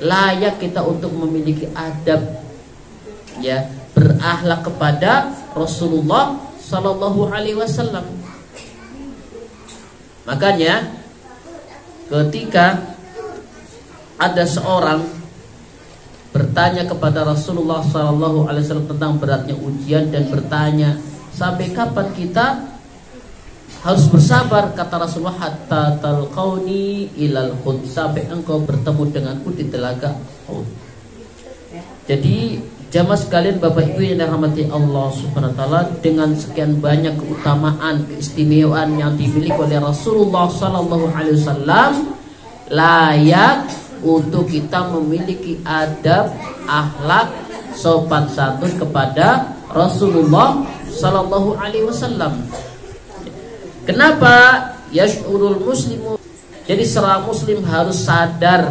layak kita untuk memiliki adab, ya, berakhlak kepada Rasulullah Sallallahu Alaihi Wasallam. Makanya ketika ada seorang bertanya kepada Rasulullah Sallallahu Alaihi Wasallam tentang beratnya ujian dan bertanya, sampai kapan kita harus bersabar? Kata Rasulullah, hatta talqauni ilal khud, sampai engkau bertemu denganku di telaga Khud. Jadi jamaah sekalian, Bapak Ibu yang dirahmati Allah Subhanahu wa taala, dengan sekian banyak keutamaan, keistimewaan yang dimiliki oleh Rasulullah Sallallahu Alaihi Wasallam, layak untuk kita memiliki adab, akhlak, sopan santun kepada Rasulullah Sallallahu Alaihi Wasallam. Kenapa? Yash'urul muslimu. Jadi seorang muslim harus sadar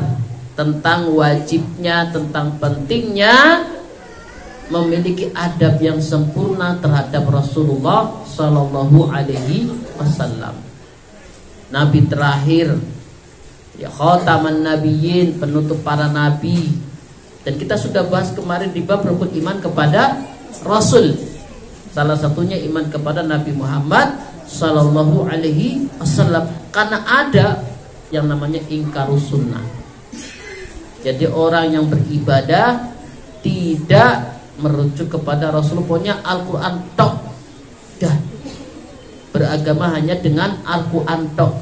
tentang wajibnya, tentang pentingnya memiliki adab yang sempurna terhadap Rasulullah Sallallahu Alaihi Wasallam, Nabi terakhir, ya, khataman nabiyyin, penutup para nabi. Dan kita sudah bahas kemarin di bab rukun iman kepada Rasul. Salah satunya iman kepada Nabi Muhammad Sallallahu Alaihi Wasallam, karena ada yang namanya ingkarus sunnah. Jadi orang yang beribadah tidak merujuk kepada Rasul, punya Al-Quran tok, dah beragama hanya dengan Al-Quran tok.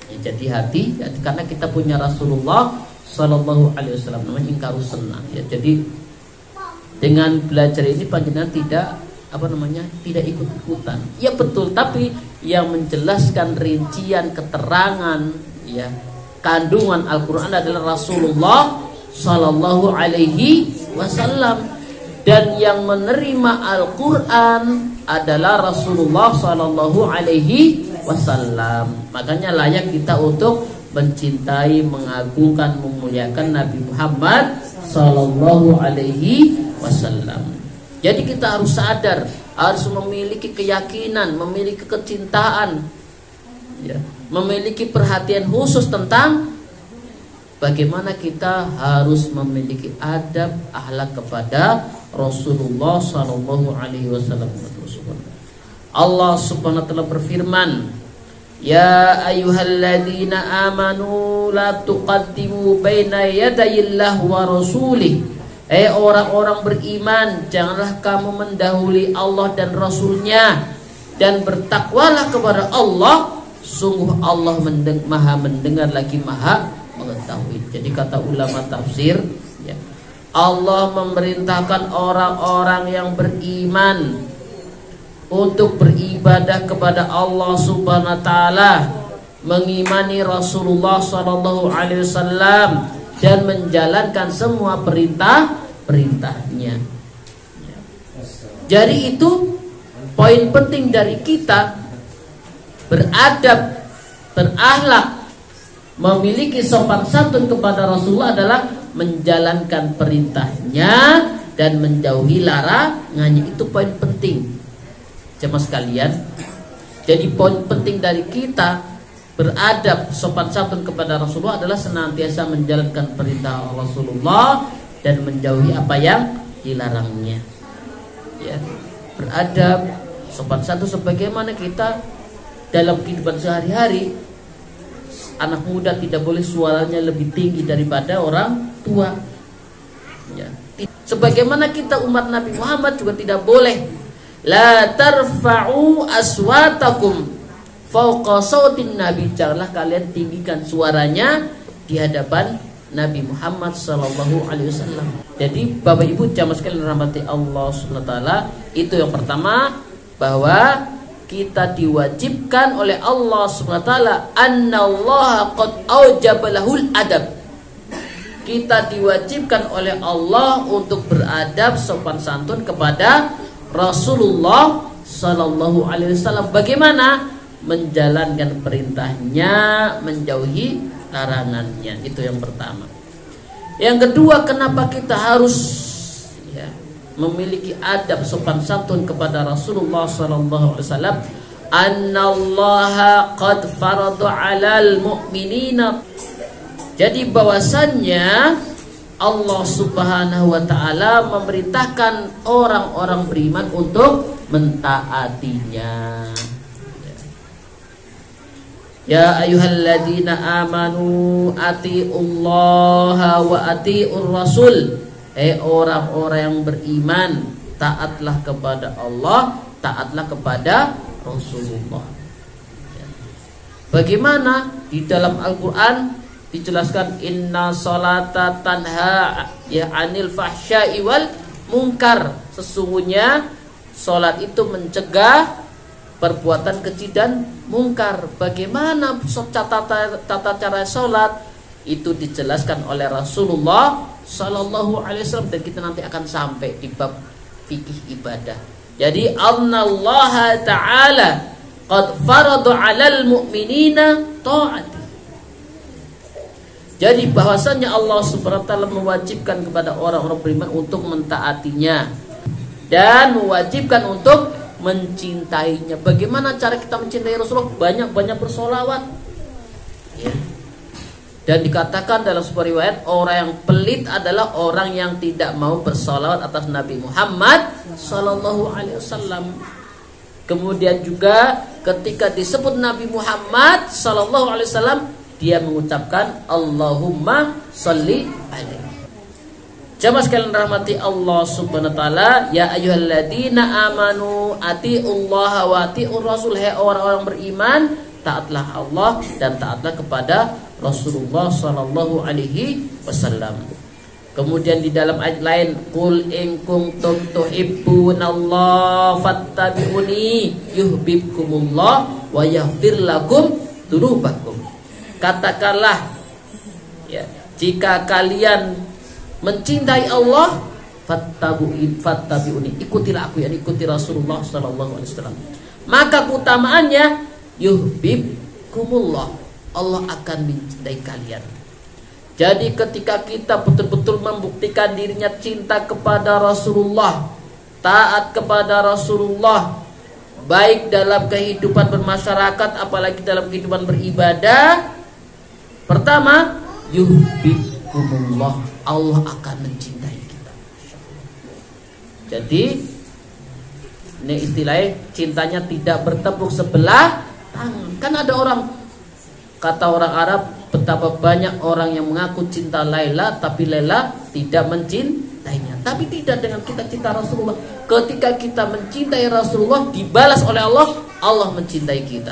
Ya, jadi hati, karena kita punya Rasulullah Sallallahu Alaihi Wasallam, namanya ingkarus sunnah. Ya, jadi dengan belajar ini panjenengan tidak tidak ikut-ikutan. Ya betul, tapi yang menjelaskan rincian keterangan, ya, kandungan Al-Quran adalah Rasulullah Sallallahu Alaihi Wasallam, dan yang menerima Al-Quran adalah Rasulullah Sallallahu Alaihi Wasallam. Makanya layak kita untuk mencintai, mengagungkan, memuliakan Nabi Muhammad Sallallahu Alaihi Wasallam. Jadi kita harus sadar, harus memiliki keyakinan, memiliki kecintaan, ya, memiliki perhatian khusus tentang bagaimana kita harus memiliki adab, akhlak kepada Rasulullah Sallallahu Alaihi Wasallam. Allah Subhanahu wa taala berfirman, ya ayyuhalladzina amanu la tuqaddimu baina yadayillahi wa rasulih. Orang-orang beriman, janganlah kamu mendahului Allah dan Rasulnya, dan bertakwalah kepada Allah, sungguh Allah maha mendengar lagi maha mengetahui. Jadi kata ulama tafsir, ya, Allah memerintahkan orang-orang yang beriman untuk beribadah kepada Allah Subhanahu wa taala, mengimani Rasulullah Sallallahu Alaihi Wasallam, dan menjalankan semua perintahnya. Jadi itu poin penting dari kita beradab, berakhlak, memiliki sopan santun kepada Rasulullah adalah menjalankan perintahnya dan menjauhi larangannya. Itu poin penting, jemaah sekalian. Jadi poin penting dari kita beradab, sopan santun kepada Rasulullah adalah senantiasa menjalankan perintah Rasulullah dan menjauhi apa yang dilarangnya. Ya, beradab, sopan santun sebagaimana kita dalam kehidupan sehari-hari. Anak muda tidak boleh suaranya lebih tinggi daripada orang tua. Ya. Sebagaimana kita umat Nabi Muhammad juga tidak boleh la tarfa'u aswatakum fauqa sautin nabi, janganlah kalian tinggikan suaranya di hadapan Nabi Muhammad Sallallahu Alaihi Wasallam. Jadi Bapak Ibu jamaah sekalian rahmati Allah Subhanahu wa taala, itu yang pertama, bahwa kita diwajibkan oleh Allah Subhanahu wa taala, annallaha qad aujaba lahul adab. Kita diwajibkan oleh Allah untuk beradab, sopan santun kepada Rasulullah Sallallahu Alaihi Wasallam. Bagaimana? Menjalankan perintahnya, menjauhi larangannya. Itu yang pertama. Yang kedua, kenapa kita harus, ya, memiliki adab sopan santun kepada Rasulullah Sallallahu Alaihi Wasallam? Annallaha qad farada 'alal mu'minina. Jadi bahwasannya Allah Subhanahu wa taala memerintahkan orang-orang beriman untuk mentaatinya. Ya ayyuhalladzina amanu atiullaha wa atiur rasul. Orang-orang yang beriman, taatlah kepada Allah, taatlah kepada Rasulullah. Bagaimana? Di dalam Al-Qur'an dijelaskan inna sholata tanha ya anil fahsya'i wal munkar. Sesungguhnya salat itu mencegah perbuatan keji dan mungkar. Bagaimana tata cara salat? Itu dijelaskan oleh Rasulullah sallallahu alaihi wasallam, dan kita nanti akan sampai di bab fikih ibadah. Jadi Allah Ta'ala qad farada 'alal mu'minina ta'ati. Jadi bahwasannya Allah Subhanahu wa taala mewajibkan kepada orang-orang beriman untuk mentaatinya dan mewajibkan untuk mencintainya. Bagaimana cara kita mencintai Rasulullah? Banyak-banyak bersolawat. Ya. Dan dikatakan dalam sebuah riwayat, orang yang pelit adalah orang yang tidak mau bersolawat atas Nabi Muhammad sallallahu alaihi wasallam. Kemudian juga ketika disebut Nabi Muhammad sallallahu alaihi wasallam, dia mengucapkan Allahumma sholli alaihi. Jamaah sekalian rahmati Allah Subhanahu wa taala, ya ayyuhalladzina amanu atiullaha wa atiur rasul. Hai orang-orang beriman, taatlah Allah dan taatlah kepada Rasulullah sallallahu alaihi wasallam. Kemudian di dalam ayat lain, qul in kuntum tuhibbunallaha fattabi'uni yuhibbukumullah wa yaghfir lakum dzunubakum. Katakanlah, ya, jika kalian mencintai Allah, fattabi'uni, ikutilah aku, yakni ikuti Rasulullah sallallahu alaihi wasallam. Maka keutamaannya yuhibbukumullah, Allah akan mencintai kalian. Jadi ketika kita betul-betul membuktikan dirinya cinta kepada Rasulullah, taat kepada Rasulullah, baik dalam kehidupan bermasyarakat apalagi dalam kehidupan beribadah, pertama yuhibbukumullah, Allah akan mencintai kita. Jadi ini istilahnya cintanya tidak bertepuk sebelah tangan. Kan ada orang, kata orang Arab, betapa banyak orang yang mengaku cinta Laila tapi Laila tidak mencintainya. Tapi tidak dengan kita cinta Rasulullah. Ketika kita mencintai Rasulullah, dibalas oleh Allah, Allah mencintai kita.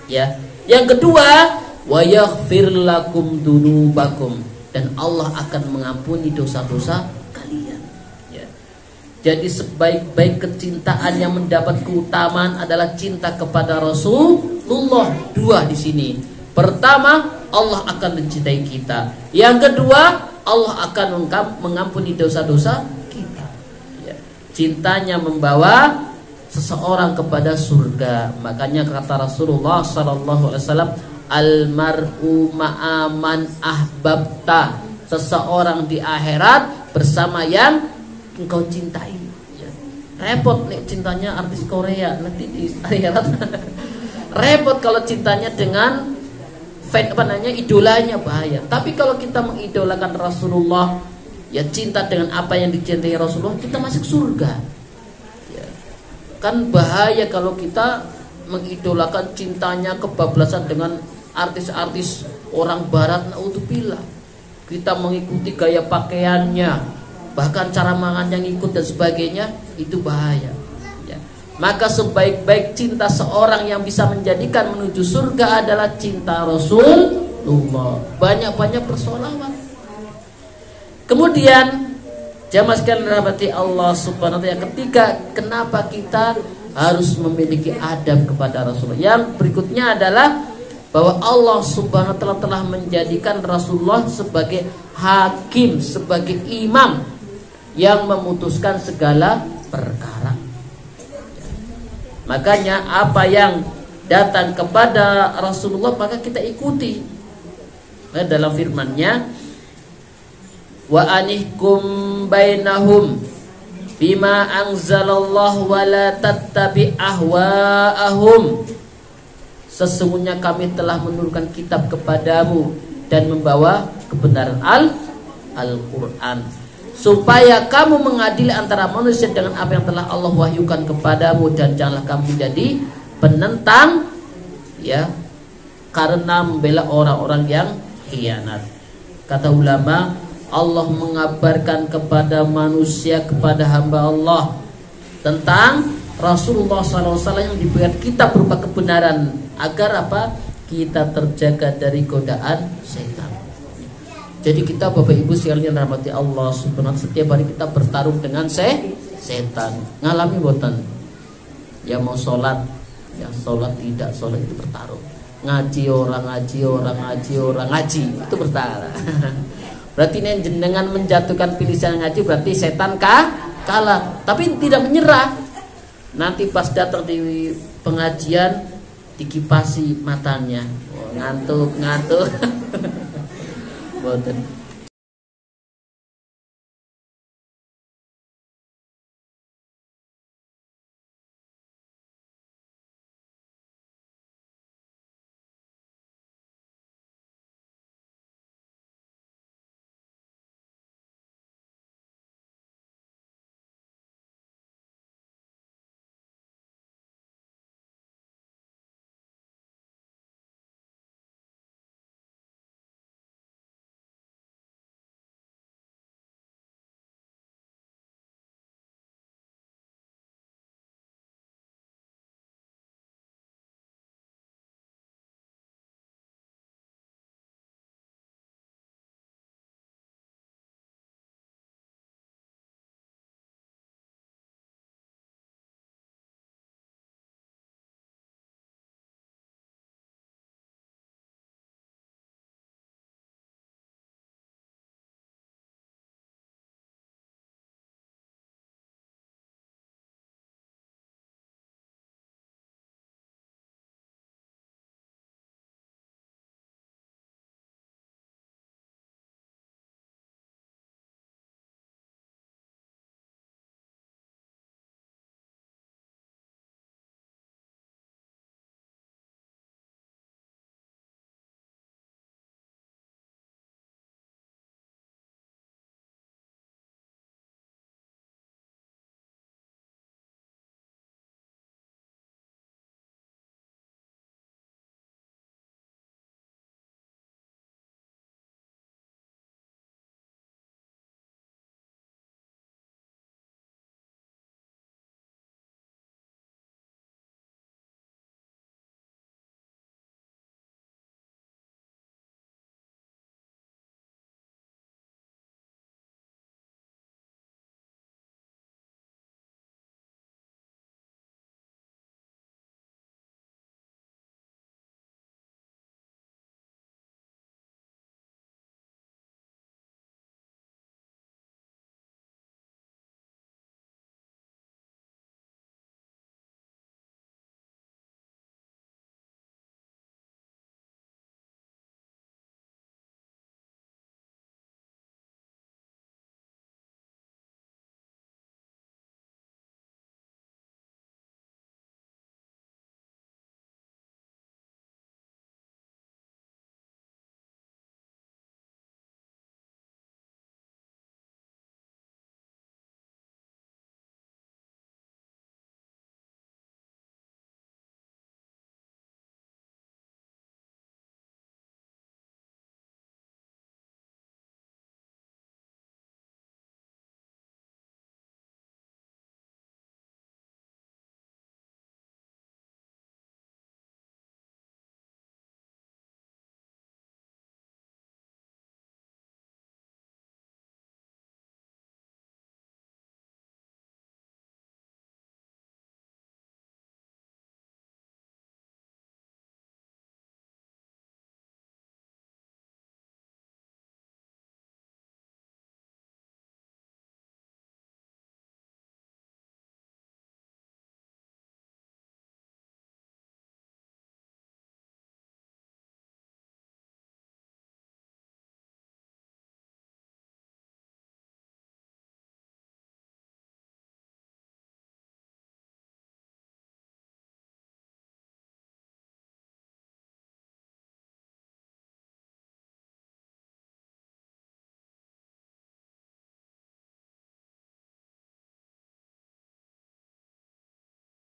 Ya. Yang kedua, wa yaghfir lakum dzunubakum, dan Allah akan mengampuni dosa-dosa kalian. Ya. Jadi sebaik-baik kecintaan yang mendapat keutamaan adalah cinta kepada Rasulullah. Dua di sini. Pertama, Allah akan mencintai kita. Yang kedua, Allah akan mengampuni dosa-dosa kita. Ya. Cintanya membawa seseorang kepada surga. Makanya kata Rasulullah sallallahu alaihi wasallam, almar'u ma'aman ahbabta. Seseorang di akhirat bersama yang engkau cintai. Ya. Repot nih cintanya artis Korea nanti di akhirat. Repot kalau cintanya dengan idolanya, bahaya. Tapi kalau kita mengidolakan Rasulullah, ya cinta dengan apa yang dicintai Rasulullah, kita masuk surga. Ya. Kan bahaya kalau kita mengidolakan cintanya kebablasan dengan artis-artis orang barat, naudzubillah. Kita mengikuti gaya pakaiannya, bahkan cara makan yang ikut dan sebagainya, itu bahaya. Ya. Maka sebaik-baik cinta seorang yang bisa menjadikan menuju surga adalah cinta Rasulullah. Banyak-banyak bersolawat. Kemudian jamaah sekalian rahmati Allah Subhanahu wa taala, ketiga, kenapa kita harus memiliki adab kepada Rasulullah? Yang berikutnya adalah bahwa Allah Subhanahu wa taala telah menjadikan Rasulullah sebagai hakim, sebagai imam yang memutuskan segala perkara. Makanya apa yang datang kepada Rasulullah maka kita ikuti. Dalam firman-Nya, wa anihkum bainahum bima anzalallahu wa la tattabi ahwaahum. Sesungguhnya kami telah menurunkan kitab kepadamu dan membawa kebenaran Al-Quran, supaya kamu mengadili antara manusia dengan apa yang telah Allah wahyukan kepadamu, dan janganlah kamu menjadi penentang, ya, karena membela orang-orang yang khianat. Kata ulama, Allah mengabarkan kepada manusia, kepada hamba Allah tentang Rasulullah SAW yang diberikan kita berupa kebenaran, agar apa? Kita terjaga dari godaan setan. Jadi kita Bapak Ibu sekalian rahmati Allah subhanahu, setiap hari kita bertarung dengan setan. Ngalami boten? Ya mau sholat, ya sholat, tidak sholat, itu bertarung. Ngaji orang, ngaji orang, ngaji orang, ngaji, itu bertarung. Berarti ini dengan menjatuhkan pilihan ngaji, berarti setan kalah. Tapi tidak menyerah. Nanti pas datang di pengajian dikipasi matanya, ngantuk. Boten.